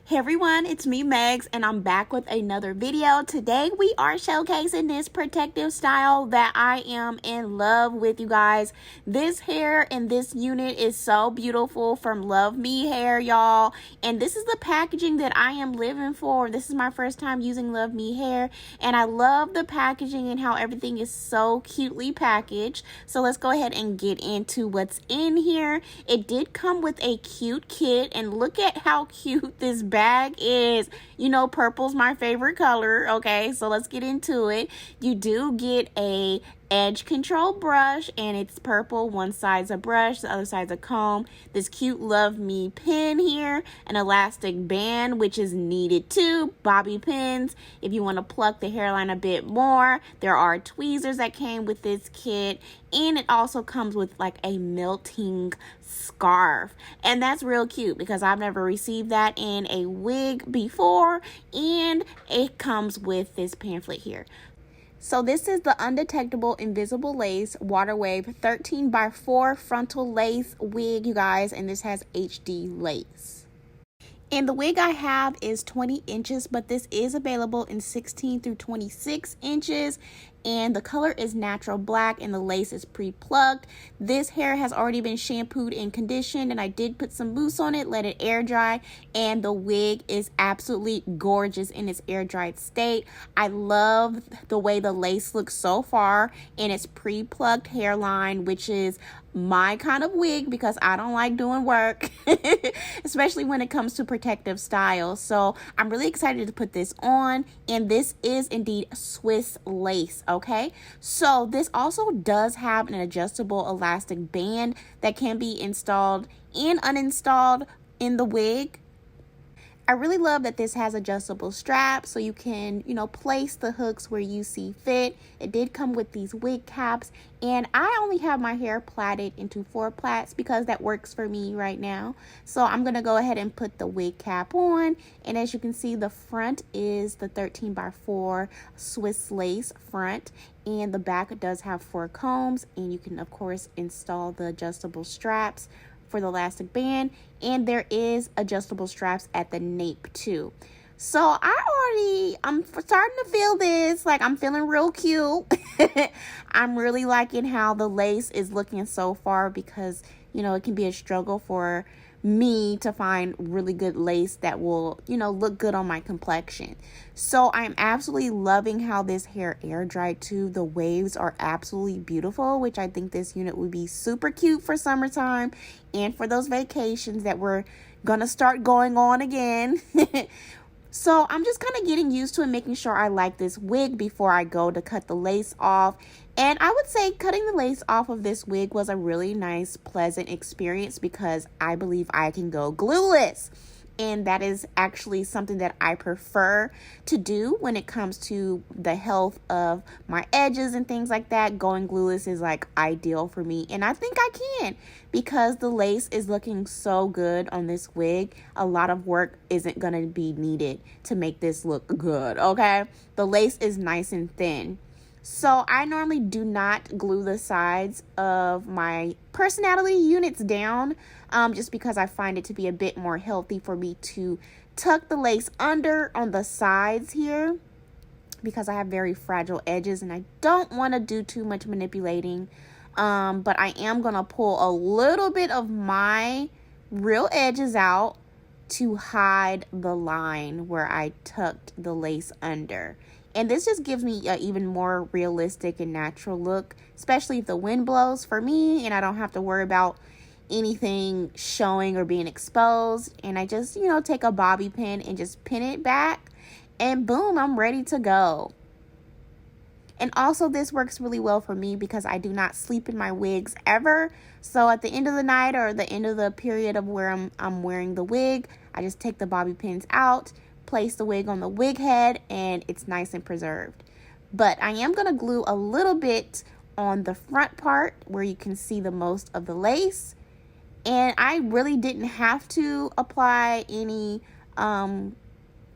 Hey everyone, it's me Megs and I'm back with another video. Today we are showcasing this protective style that I am in love with, you guys. This hair in this unit is so beautiful from LuvMe hair, y'all. And this is the packaging that I am living for. This is my first time using LuvMe hair and I love the packaging and how everything is so cutely packaged. So let's go ahead and get into what's in here. It did come with a cute kit and look at how cute this bag is. You know, purple's my favorite color. Okay, so let's get into it. You do get a edge control brush and it's purple. One side's a brush, the other side's a comb. This cute LuvMe pin here, an elastic band which is needed too, bobby pins if you want to pluck the hairline a bit more. There are tweezers that came with this kit, and it also comes with like a melting scarf, and that's real cute because I've never received that in a wig before, and it comes with this pamphlet here. So this is the Undetectable Invisible Lace Water Wave 13x4 frontal lace wig, you guys, and this has HD lace. And the wig I have is 20 inches, but this is available in 16 through 26 inches. And the color is natural black and the lace is pre-plucked. This hair has already been shampooed and conditioned, and I did put some mousse on it, let it air dry, and the wig is absolutely gorgeous in its air dried state. I love the way the lace looks so far in its pre-plucked hairline, which is my kind of wig because I don't like doing work, especially when it comes to protective styles. So I'm really excited to put this on, and this is indeed Swiss lace. Okay, so this also does have an adjustable elastic band that can be installed and uninstalled in the wig. I really love that this has adjustable straps so you can, place the hooks where you see fit. It did come with these wig caps, and I only have my hair plaited into 4 plaits because that works for me right now. So I'm going to go ahead and put the wig cap on, and as you can see, the front is the 13x4 Swiss lace front, and the back does have 4 combs, and you can of course install the adjustable straps for the elastic band, and there is adjustable straps at the nape too. So I'm starting to feel this, like I'm feeling real cute. I'm really liking how the lace is looking so far because, it can be a struggle for me to find really good lace that will, look good on my complexion. So I'm absolutely loving how this hair air dried too. The waves are absolutely beautiful, which I think this unit would be super cute for summertime and for those vacations that we're gonna start going on again. So I'm just kind of getting used to it, making sure I like this wig before I go to cut the lace off. And I would say cutting the lace off of this wig was a really nice, pleasant experience because I believe I can go glueless. And that is actually something that I prefer to do when it comes to the health of my edges and things like that. Going glueless is like ideal for me, and I think I can because the lace is looking so good on this wig. A lot of work isn't going to be needed to make this look good, okay? The lace is nice and thin. So I normally do not glue the sides of my personality units down just because I find it to be a bit more healthy for me to tuck the lace under on the sides here because I have very fragile edges and I don't want to do too much manipulating. But I am going to pull a little bit of my real edges out to hide the line where I tucked the lace under. And this just gives me an even more realistic and natural look, especially if the wind blows for me and I don't have to worry about anything showing or being exposed. And I just, take a bobby pin and just pin it back and boom, I'm ready to go. And also this works really well for me because I do not sleep in my wigs ever. So at the end of the night or the end of the period of where I'm wearing the wig, I just take the bobby pins out, place the wig on the wig head, and it's nice and preserved. But I am going to glue a little bit on the front part where you can see the most of the lace. And I really didn't have to apply any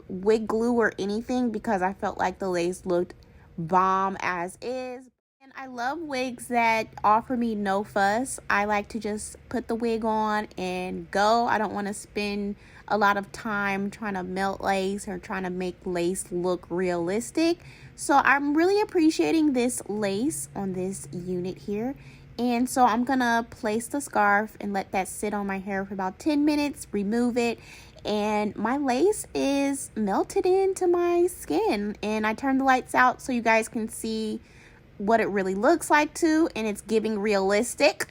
wig glue or anything because I felt like the lace looked bomb as is. And I love wigs that offer me no fuss. I like to just put the wig on and go. I don't want to spend a lot of time trying to melt lace or trying to make lace look realistic. So I'm really appreciating this lace on this unit here. And so I'm gonna place the scarf and let that sit on my hair for about 10 minutes, remove it, and my lace is melted into my skin. And I turned the lights out so you guys can see what it really looks like too, and it's giving realistic.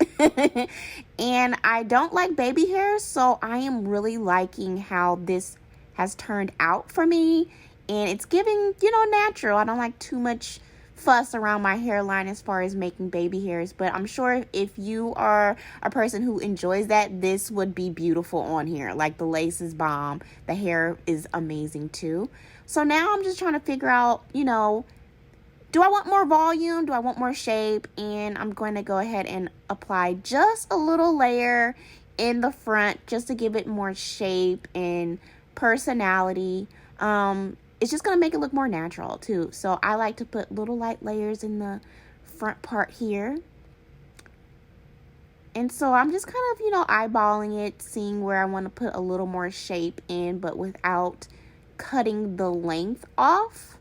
And I don't like baby hair, so I am really liking how this has turned out for me, and it's giving, you know, natural. I don't like too much fuss around my hairline as far as making baby hairs, but I'm sure if you are a person who enjoys that, this would be beautiful on here. Like, the lace is bomb, the hair is amazing too. So now I'm just trying to figure out, you know, do I want more volume? Do I want more shape? And I'm going to go ahead and apply just a little layer in the front just to give it more shape and personality. It's just going to make it look more natural too. So I like to put little light layers in the front part here. And so I'm just kind of, you know, eyeballing it, seeing where I want to put a little more shape in, but without cutting the length off.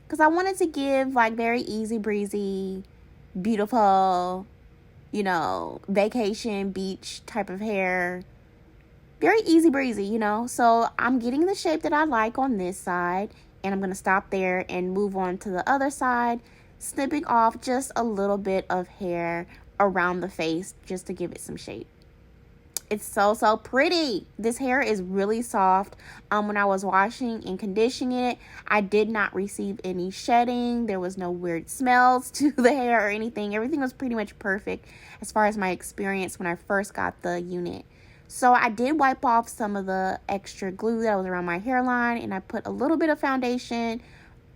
Because I wanted to give like very easy breezy, beautiful, you know, vacation beach type of hair. Very easy breezy, you know. So I'm getting the shape that I like on this side. And I'm going to stop there and move on to the other side. Snipping off just a little bit of hair around the face just to give it some shape. It's so pretty. This hair is really soft. When I was washing and conditioning it, I did not receive any shedding. There was no weird smells to the hair or anything. Everything was pretty much perfect as far as my experience when I first got the unit. So I did wipe off some of the extra glue that was around my hairline, and I put a little bit of foundation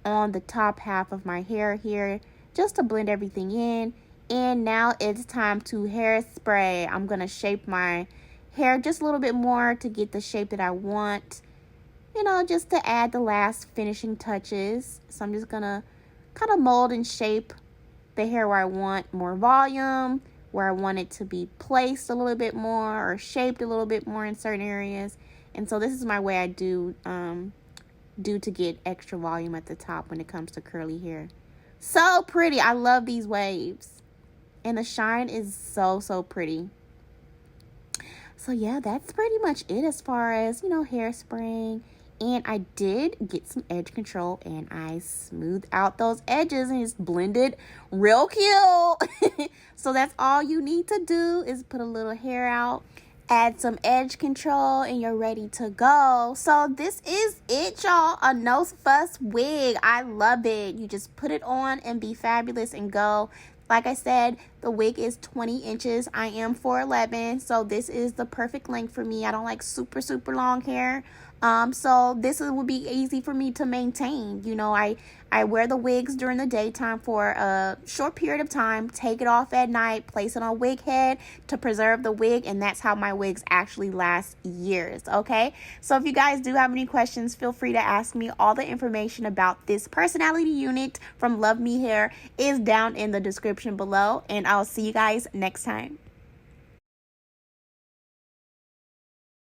on the top half of my hair here just to blend everything in. And now it's time to hairspray. I'm going to shape my hair just a little bit more to get the shape that I want, you know, just to add the last finishing touches. So I'm just gonna kind of mold and shape the hair where I want more volume, where I want it to be placed a little bit more or shaped a little bit more in certain areas. And so this is my way I do to get extra volume at the top when it comes to curly hair. So pretty. I love these waves, and the shine is so pretty. So yeah, that's pretty much it as far as, you know, hairspraying. And I did get some edge control and I smoothed out those edges and it's blended real cute. So that's all you need to do is put a little hair out, add some edge control, and you're ready to go. So this is it, y'all. A no fuss wig. I love it. You just put it on and be fabulous and go. Like I said, the wig is 20 inches. I am 4'11", so this is the perfect length for me. I don't like super long hair. So this would be easy for me to maintain. You know, I wear the wigs during the daytime for a short period of time, take it off at night, place it on a wig head to preserve the wig, and that's how my wigs actually last years, okay? So if you guys do have any questions, feel free to ask me. All the information about this personality unit from LuvMe Hair is down in the description below, and I'll see you guys next time.